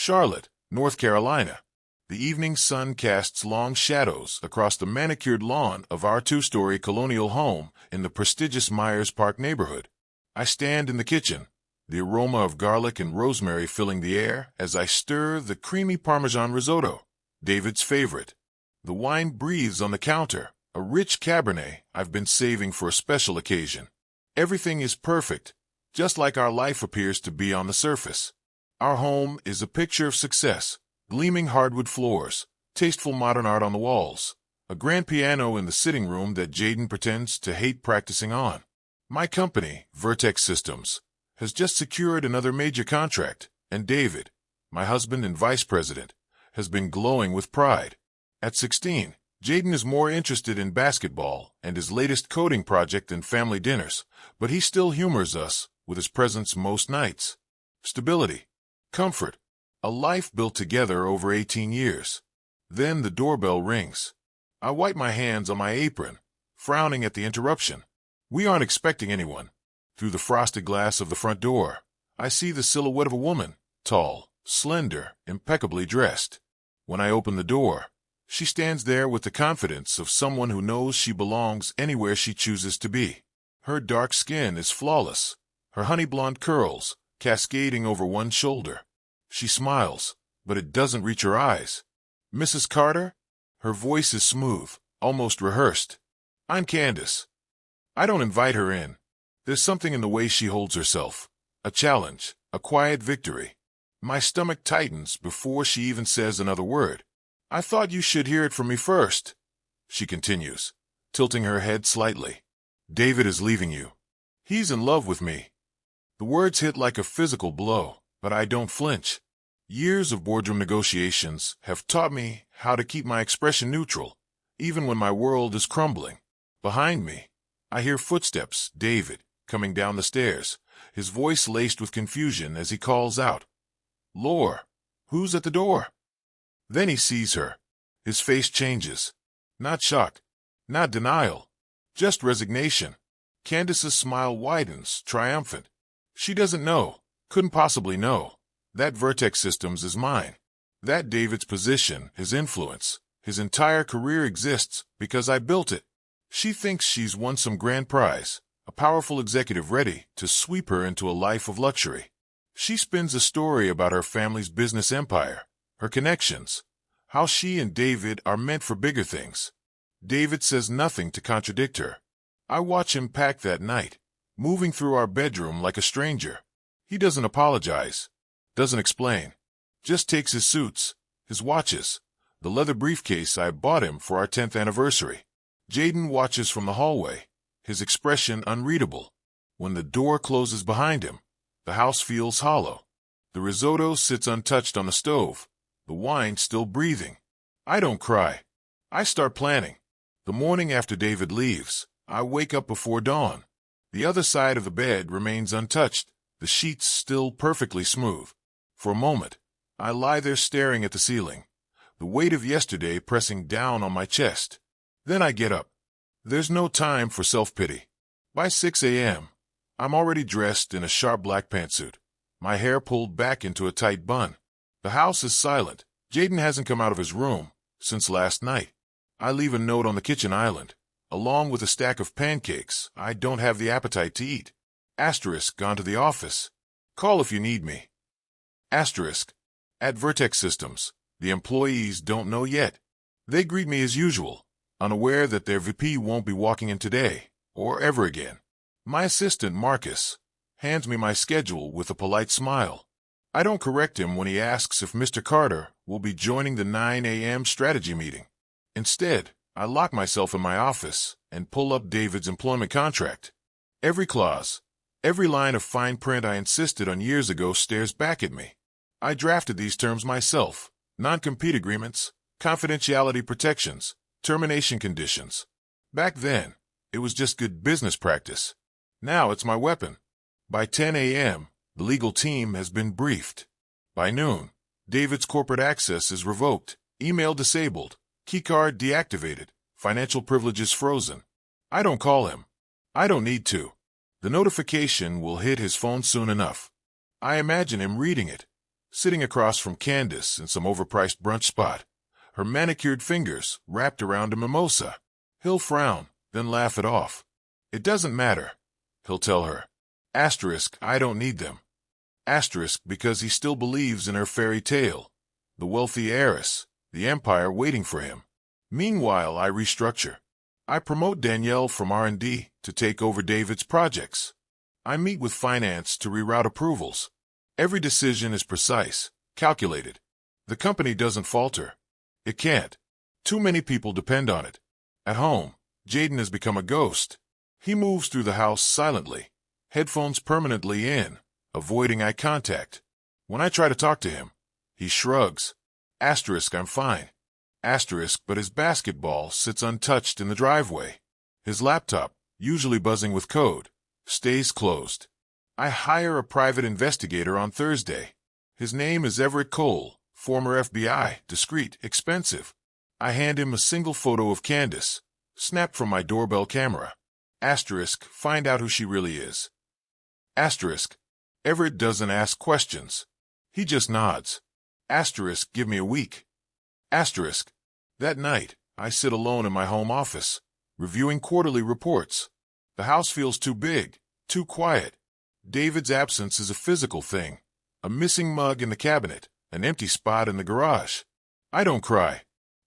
Charlotte, North Carolina. The evening sun casts long shadows across the manicured lawn of our two-story colonial home in the prestigious Myers Park neighborhood. I stand in the kitchen, the aroma of garlic and rosemary filling the air as I stir the creamy Parmesan risotto, David's favorite. The wine breathes on the counter, a rich Cabernet I've been saving for a special occasion. Everything is perfect, just like our life appears to be on the surface. Our home is a picture of success. Gleaming hardwood floors, tasteful modern art on the walls, a grand piano in the sitting room that Jayden pretends to hate practicing on. My company, Vertex Systems, has just secured another major contract, and David, my husband and vice president, has been glowing with pride. At 16, Jayden is more interested in basketball and his latest coding project than family dinners, but he still humors us with his presence most nights. Stability, comfort, a life built together over 18 years. Then the doorbell rings. I wipe my hands on my apron, frowning at the interruption. We aren't expecting anyone. Through the frosted glass of the front door, I see the silhouette of a woman, tall, slender, impeccably dressed. When I open the door, she stands there with the confidence of someone who knows she belongs anywhere she chooses to be. Her dark skin is flawless, her honey blonde curls cascading over one shoulder. She smiles, but it doesn't reach her eyes. Mrs. Carter? Her voice is smooth, almost rehearsed. I'm Candice. I don't invite her in. There's something in the way she holds herself. A challenge, a quiet victory. My stomach tightens before she even says another word. I thought you should hear it from me first, she continues, tilting her head slightly. David is leaving you. He's in love with me. The words hit like a physical blow, but I don't flinch. Years of boardroom negotiations have taught me how to keep my expression neutral, even when my world is crumbling. Behind me, I hear footsteps, David, coming down the stairs, his voice laced with confusion as he calls out, "Lore, who's at the door?" Then he sees her. His face changes. Not shock, not denial, just resignation. Candice's smile widens, triumphant. She doesn't know, couldn't possibly know. That Vertex Systems is mine. That David's position, his influence, his entire career exists because I built it. She thinks she's won some grand prize, a powerful executive ready to sweep her into a life of luxury. She spins a story about her family's business empire, her connections, how she and David are meant for bigger things. David says nothing to contradict her. I watch him pack that night, moving through our bedroom like a stranger. He doesn't apologize. Doesn't explain. Just takes his suits, his watches, the leather briefcase I bought him for our 10th anniversary. Jayden watches from the hallway, his expression unreadable. When the door closes behind him, the house feels hollow. The risotto sits untouched on the stove, the wine still breathing. I don't cry. I start planning. The morning after David leaves, I wake up before dawn. The other side of the bed remains untouched, the sheets still perfectly smooth. For a moment, I lie there staring at the ceiling, the weight of yesterday pressing down on my chest. Then I get up. There's no time for self-pity. By 6 a.m., I'm already dressed in a sharp black pantsuit, my hair pulled back into a tight bun. The house is silent. Jayden hasn't come out of his room since last night. I leave a note on the kitchen island, along with a stack of pancakes I don't have the appetite to eat. Asterisk, gone to the office. Call if you need me. Asterisk. At Vertex Systems, the employees don't know yet. They greet me as usual, unaware that their VP won't be walking in today, or ever again. My assistant, Marcus, hands me my schedule with a polite smile. I don't correct him when he asks if Mr. Carter will be joining the 9 a.m. strategy meeting. Instead, I lock myself in my office and pull up David's employment contract. Every clause, every line of fine print I insisted on years ago stares back at me. I drafted these terms myself: non-compete agreements, confidentiality protections, termination conditions. Back then, it was just good business practice. Now it's my weapon. By 10 a.m., the legal team has been briefed. By noon, David's corporate access is revoked, email disabled, keycard deactivated, financial privileges frozen. I don't call him. I don't need to. The notification will hit his phone soon enough. I imagine him reading it, sitting across from Candice in some overpriced brunch spot, her manicured fingers wrapped around a mimosa. He'll frown, then laugh it off. It doesn't matter, he'll tell her. Asterisk, I don't need them. Asterisk, because he still believes in her fairy tale, the wealthy heiress, the empire waiting for him. Meanwhile, I restructure. I promote Danielle from R&D to take over David's projects. I meet with finance to reroute approvals. Every decision is precise, calculated. The company doesn't falter. It can't. Too many people depend on it. At home, Jayden has become a ghost. He moves through the house silently, headphones permanently in, avoiding eye contact. When I try to talk to him, he shrugs. Asterisk, I'm fine. Asterisk, but his basketball sits untouched in the driveway. His laptop, usually buzzing with code, stays closed. I hire a private investigator on Thursday. His name is Everett Cole, former FBI, discreet, expensive. I hand him a single photo of Candice, snapped from my doorbell camera. Asterisk, find out who she really is. Asterisk, Everett doesn't ask questions. He just nods. Asterisk, give me a week. Asterisk, that night, I sit alone in my home office, reviewing quarterly reports. The house feels too big, too quiet. David's absence is a physical thing. A missing mug in the cabinet, an empty spot in the garage. I don't cry.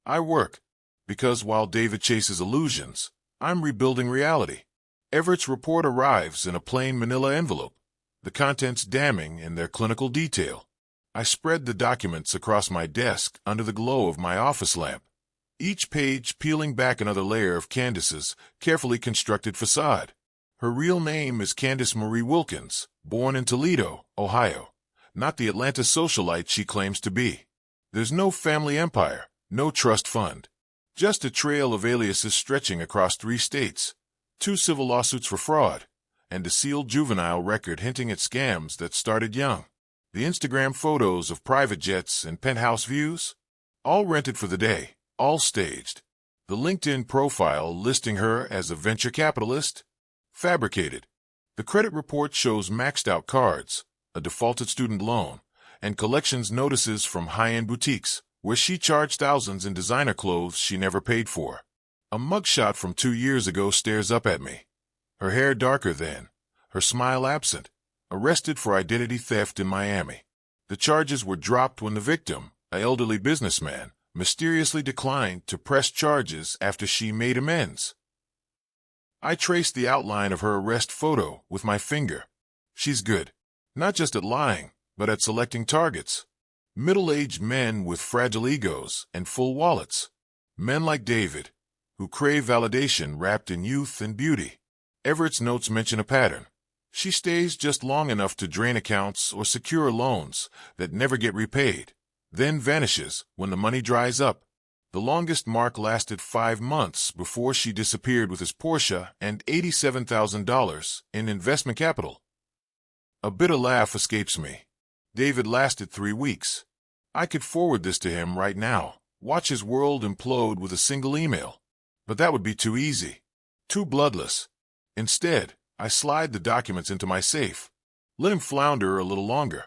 I work. Because while David chases illusions, I'm rebuilding reality. Everett's report arrives in a plain manila envelope, the contents damning in their clinical detail. I spread the documents across my desk under the glow of my office lamp, each page peeling back another layer of Candice's carefully constructed facade. Her real name is Candice Marie Wilkins, born in Toledo, Ohio, not the Atlanta socialite she claims to be. There's no family empire, no trust fund, just a trail of aliases stretching across 3 states, 2 civil lawsuits for fraud, and a sealed juvenile record hinting at scams that started young. The Instagram photos of private jets and penthouse views, all rented for the day, all staged. The LinkedIn profile listing her as a venture capitalist, fabricated. The credit report shows maxed out cards, a defaulted student loan, and collections notices from high-end boutiques, where she charged thousands in designer clothes she never paid for. A mugshot from 2 years ago stares up at me. Her hair darker than, her smile absent, arrested for identity theft in Miami. The charges were dropped when the victim, an elderly businessman, mysteriously declined to press charges after she made amends. I traced the outline of her arrest photo with my finger. She's good, not just at lying, but at selecting targets. Middle-aged men with fragile egos and full wallets. Men like David, who crave validation wrapped in youth and beauty. Everett's notes mention a pattern. She stays just long enough to drain accounts or secure loans that never get repaid, then vanishes when the money dries up. The longest mark lasted 5 months before she disappeared with his Porsche and $87,000 in investment capital. A bitter laugh escapes me. David lasted 3 weeks. I could forward this to him right now, watch his world implode with a single email. But that would be too easy, too bloodless. Instead, I slide the documents into my safe. Let him flounder a little longer.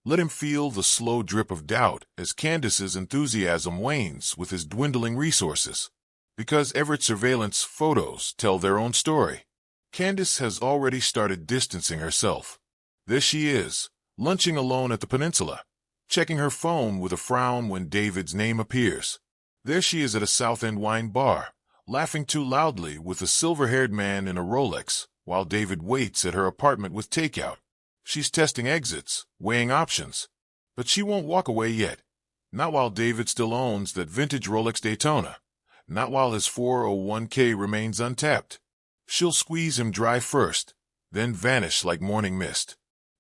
Let him feel the slow drip of doubt as Candice's enthusiasm wanes with his dwindling resources. Because Everett's surveillance photos tell their own story. Candice has already started distancing herself. There she is, lunching alone at the peninsula, checking her phone with a frown when David's name appears. There she is at a South End wine bar, laughing too loudly with a silver-haired man in a Rolex, while David waits at her apartment with takeout. She's testing exits, weighing options. But she won't walk away yet. Not while David still owns that vintage Rolex Daytona. Not while his 401k remains untapped. She'll squeeze him dry first, then vanish like morning mist.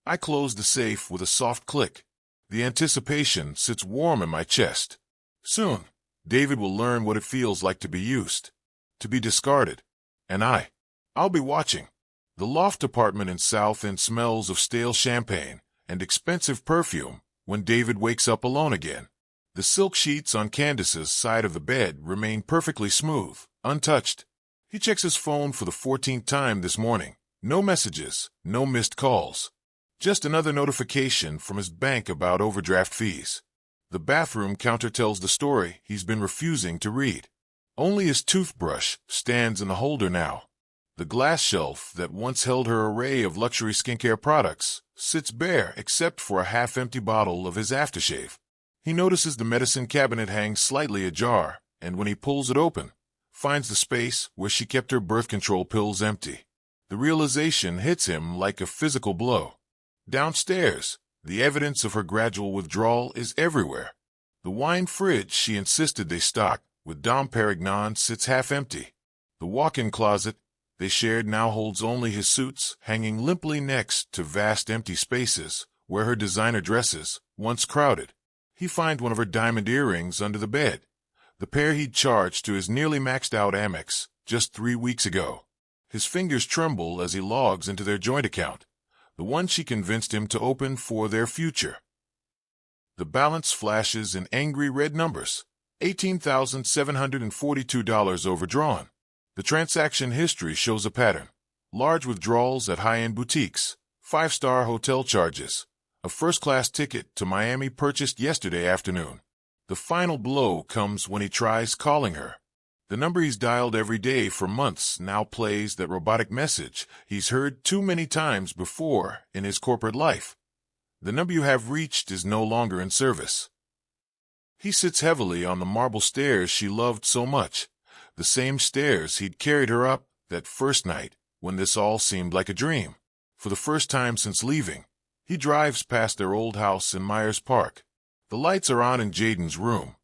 I close the safe with a soft click. The anticipation sits warm in my chest. Soon, David will learn what it feels like to be used, to be discarded. And I'll be watching. The loft apartment in South End smells of stale champagne and expensive perfume when David wakes up alone again. The silk sheets on Candice's side of the bed remain perfectly smooth, untouched. He checks his phone for the 14th time this morning. No messages, no missed calls. Just another notification from his bank about overdraft fees. The bathroom counter tells the story he's been refusing to read. Only his toothbrush stands in the holder now. The glass shelf that once held her array of luxury skincare products sits bare except for a half-empty bottle of his aftershave. He notices the medicine cabinet hangs slightly ajar, and when he pulls it open, finds the space where she kept her birth control pills empty. The realization hits him like a physical blow. Downstairs, the evidence of her gradual withdrawal is everywhere. The wine fridge she insisted they stock with Dom Perignon sits half empty. The walk-in closet they shared now holds only his suits hanging limply next to vast empty spaces where her designer dresses once crowded. He finds one of her diamond earrings under the bed, the pair he'd charged to his nearly maxed-out Amex just 3 weeks ago. His fingers tremble as he logs into their joint account, the one she convinced him to open for their future. The balance flashes in angry red numbers, $18,742 overdrawn. The transaction history shows a pattern: large withdrawals at high-end boutiques, 5-star hotel charges, a first-class ticket to Miami purchased yesterday afternoon. The final blow comes when he tries calling her. The number he's dialed every day for months now plays that robotic message he's heard too many times before in his corporate life. The number you have reached is no longer in service. He sits heavily on the marble stairs she loved so much, the same stairs he'd carried her up that first night when this all seemed like a dream. For the first time since leaving, he drives past their old house in Myers Park. The lights are on in Jayden's room.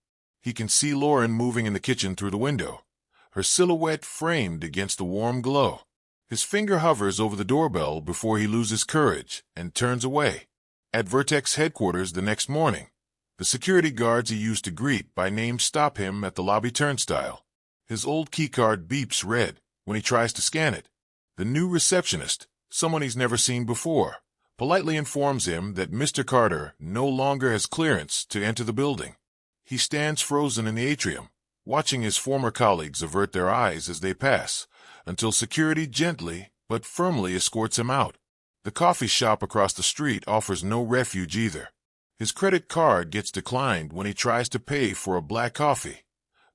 He can see Lauren moving in the kitchen through the window, her silhouette framed against the warm glow. His finger hovers over the doorbell before he loses courage and turns away. At Vertex headquarters the next morning, the security guards he used to greet by name stop him at the lobby turnstile. His old keycard beeps red when he tries to scan it. The new receptionist, someone he's never seen before, politely informs him that Mr. Carter no longer has clearance to enter the building. He stands frozen in the atrium, watching his former colleagues avert their eyes as they pass, until security gently but firmly escorts him out. The coffee shop across the street offers no refuge either. His credit card gets declined when he tries to pay for a black coffee,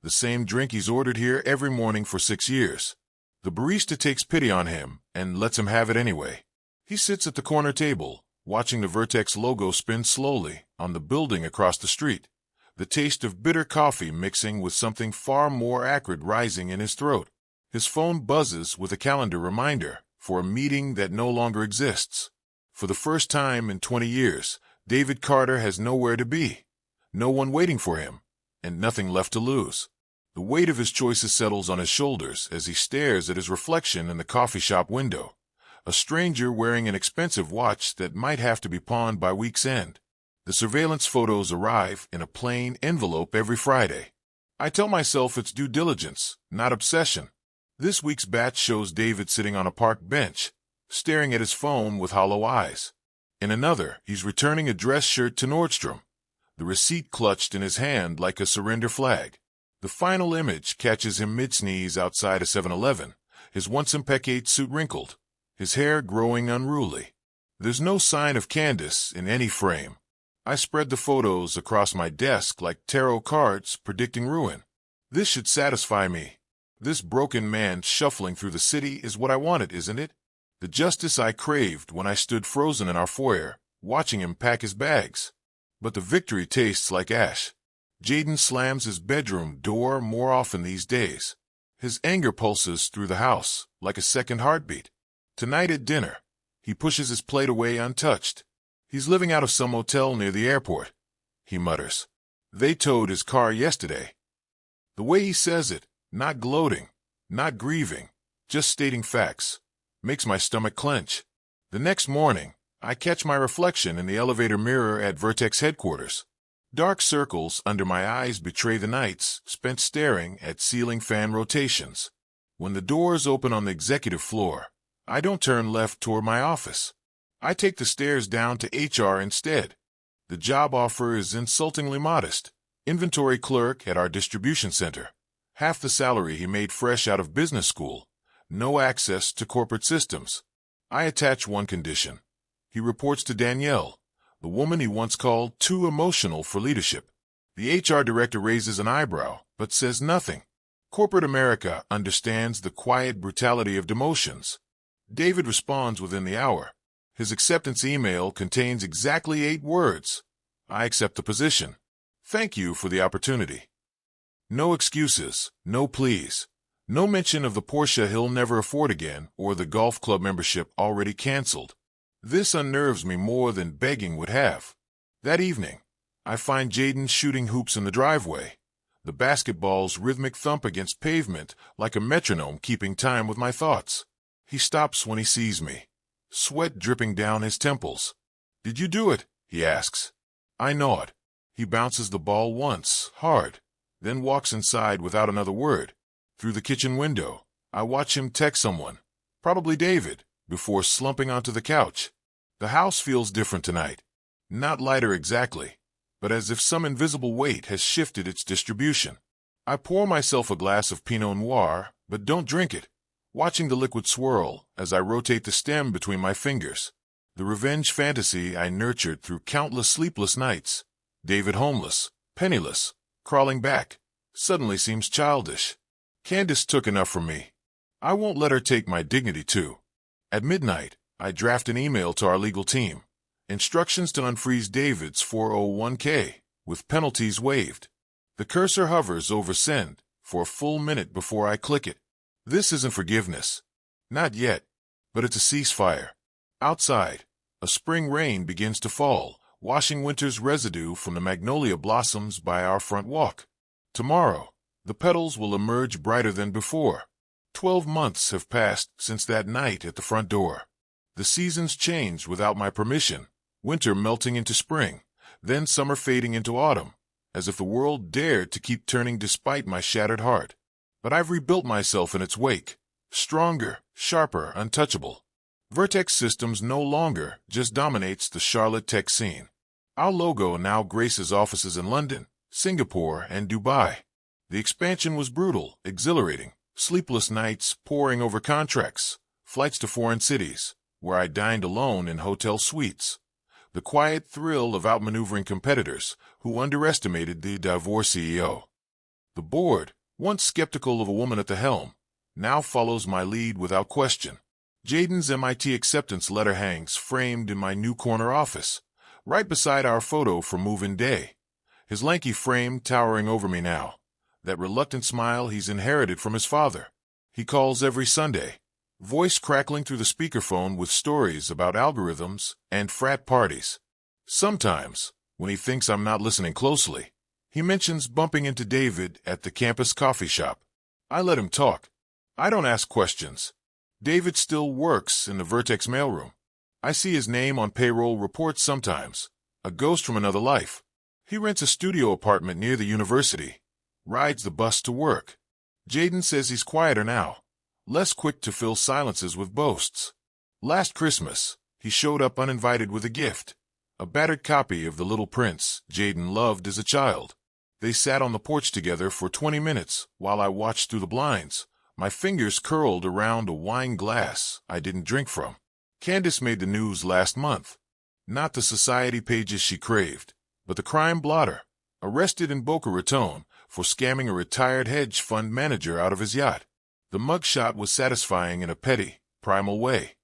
the same drink he's ordered here every morning for 6 years. The barista takes pity on him and lets him have it anyway. He sits at the corner table, watching the Vertex logo spin slowly on the building across the street, the taste of bitter coffee mixing with something far more acrid rising in his throat. His phone buzzes with a calendar reminder for a meeting that no longer exists. For the first time in 20 years, David Carter has nowhere to be, no one waiting for him, and nothing left to lose. The weight of his choices settles on his shoulders as he stares at his reflection in the coffee shop window, a stranger wearing an expensive watch that might have to be pawned by week's end. The surveillance photos arrive in a plain envelope every Friday. I tell myself it's due diligence, not obsession. This week's batch shows David sitting on a park bench, staring at his phone with hollow eyes. In another, he's returning a dress shirt to Nordstrom, the receipt clutched in his hand like a surrender flag. The final image catches him mid-sneeze outside a 7-Eleven, his once impeccable suit wrinkled, his hair growing unruly. There's no sign of Candice in any frame. I spread the photos across my desk like tarot cards predicting ruin. This should satisfy me. This broken man shuffling through the city is what I wanted, isn't it? The justice I craved when I stood frozen in our foyer, watching him pack his bags. But the victory tastes like ash. Jayden slams his bedroom door more often these days. His anger pulses through the house like a second heartbeat. Tonight at dinner, he pushes his plate away untouched. He's living out of some hotel near the airport, he mutters. They towed his car yesterday. The way he says it, not gloating, not grieving, just stating facts, makes my stomach clench. The next morning, I catch my reflection in the elevator mirror at Vertex headquarters. Dark circles under my eyes betray the nights spent staring at ceiling fan rotations. When the doors open on the executive floor, I don't turn left toward my office. I take the stairs down to HR instead. The job offer is insultingly modest. Inventory clerk at our distribution center. Half the salary he made fresh out of business school. No access to corporate systems. I attach one condition. He reports to Danielle, the woman he once called too emotional for leadership. The HR director raises an eyebrow, but says nothing. Corporate America understands the quiet brutality of demotions. David responds within the hour. His acceptance email contains exactly 8 words. I accept the position. Thank you for the opportunity. No excuses, no pleas. No mention of the Porsche he'll never afford again or the golf club membership already canceled. This unnerves me more than begging would have. That evening, I find Jayden shooting hoops in the driveway. The basketball's rhythmic thump against pavement like a metronome keeping time with my thoughts. He stops when he sees me, sweat dripping down his temples. Did you do it? He asks. I nod. He bounces the ball once, hard, then walks inside without another word. Through the kitchen window, I watch him text someone, probably David, before slumping onto the couch. The house feels different tonight. Not lighter exactly, but as if some invisible weight has shifted its distribution. I pour myself a glass of Pinot Noir, but don't drink it, watching the liquid swirl as I rotate the stem between my fingers. The revenge fantasy I nurtured through countless sleepless nights, David homeless, penniless, crawling back, suddenly seems childish. Candice took enough from me. I won't let her take my dignity too. At midnight, I draft an email to our legal team. Instructions to unfreeze David's 401k, with penalties waived. The cursor hovers over send for a full minute before I click it. This isn't forgiveness. Not yet, but it's a ceasefire. Outside, a spring rain begins to fall, washing winter's residue from the magnolia blossoms by our front walk. Tomorrow, the petals will emerge brighter than before. 12 months have passed since that night at the front door. The seasons change without my permission, winter melting into spring, then summer fading into autumn, as if the world dared to keep turning despite my shattered heart. But I've rebuilt myself in its wake, stronger, sharper, untouchable. Vertex Systems no longer just dominates the Charlotte tech scene. Our logo now graces offices in London, Singapore, and Dubai. The expansion was brutal, exhilarating, sleepless nights poring over contracts, flights to foreign cities, where I dined alone in hotel suites. The quiet thrill of outmaneuvering competitors who underestimated the divorce CEO. The board, once skeptical of a woman at the helm, now follows my lead without question. Jayden's MIT acceptance letter hangs framed in my new corner office, right beside our photo from move-in day. His lanky frame towering over me now, that reluctant smile he's inherited from his father. He calls every Sunday, voice crackling through the speakerphone with stories about algorithms and frat parties. Sometimes, when he thinks I'm not listening closely, he mentions bumping into David at the campus coffee shop. I let him talk. I don't ask questions. David still works in the Vertex mailroom. I see his name on payroll reports sometimes, a ghost from another life. He rents a studio apartment near the university, rides the bus to work. Jayden says he's quieter now, less quick to fill silences with boasts. Last Christmas, he showed up uninvited with a gift, a battered copy of The Little Prince Jayden loved as a child. They sat on the porch together for 20 minutes while I watched through the blinds, my fingers curled around a wine glass I didn't drink from. Candice made the news last month. Not the society pages she craved, but the crime blotter, arrested in Boca Raton for scamming a retired hedge fund manager out of his yacht. The mugshot was satisfying in a petty, primal way.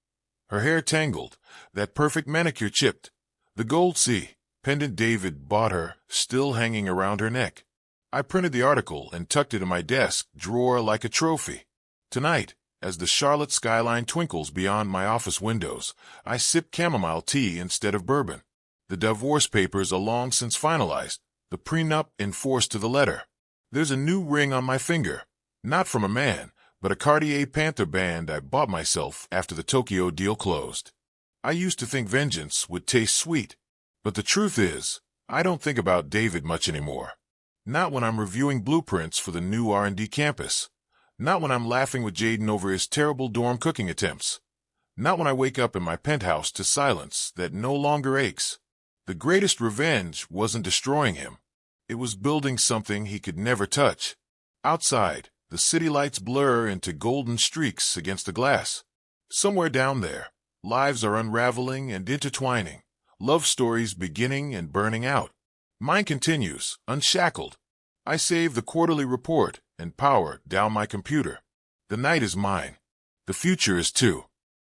Her hair tangled, that perfect manicure chipped, the gold C pendant David bought her still hanging around her neck. I printed the article and tucked it in my desk drawer like a trophy. Tonight, as the Charlotte skyline twinkles beyond my office windows, I sip chamomile tea instead of bourbon. The divorce papers are long since finalized, the prenup enforced to the letter. There's a new ring on my finger, not from a man, but a Cartier Panther band I bought myself after the Tokyo deal closed. I used to think vengeance would taste sweet, but the truth is, I don't think about David much anymore. Not when I'm reviewing blueprints for the new R&D campus. Not when I'm laughing with Jayden over his terrible dorm cooking attempts. Not when I wake up in my penthouse to silence that no longer aches. The greatest revenge wasn't destroying him. It was building something he could never touch. Outside, the city lights blur into golden streaks against the glass. Somewhere down there, Lives are unraveling and intertwining. Love stories beginning and burning out. Mine continues, unshackled. I save the quarterly report and power down my computer. The night is mine. The future is too.